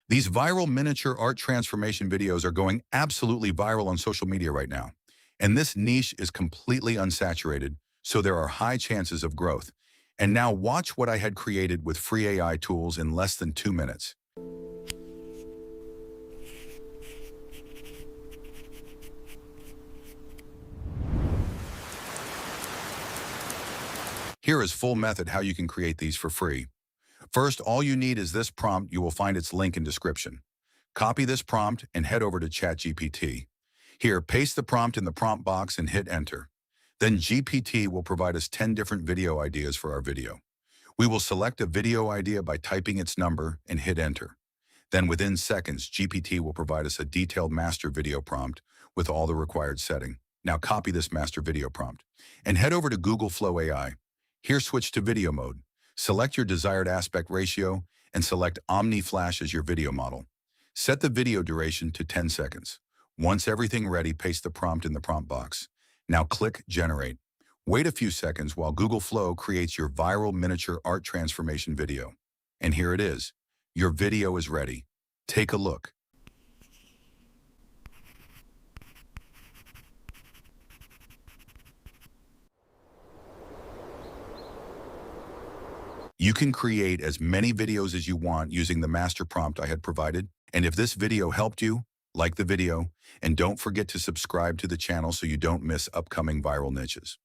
These viral miniature art transformation videos are going absolutely viral on social media right now. And this niche is completely unsaturated, so there are high chances of growth. And now watch what I had created with free AI tools in less than 2 minutes. Here is full method how you can create these for free. First, all you need is this prompt. You will find its link in description. Copy this prompt and head over to ChatGPT. Here, paste the prompt in the prompt box and hit enter. Then GPT will provide us 10 different video ideas for our video. We will select a video idea by typing its number and hit enter. Then within seconds, GPT will provide us a detailed master video prompt with all the required setting. Now copy this master video prompt and head over to Google Flow AI. Here, switch to video mode. Select your desired aspect ratio and select Omni Flash as your video model. Set the video duration to 10 seconds. Once everything ready, paste the prompt in the prompt box. Now click Generate. Wait a few seconds while Google Flow creates your viral miniature art transformation video. And here it is. Your video is ready. Take a look. You can create as many videos as you want using the master prompt I had provided. And if this video helped you, like the video, and don't forget to subscribe to the channel so you don't miss upcoming viral niches.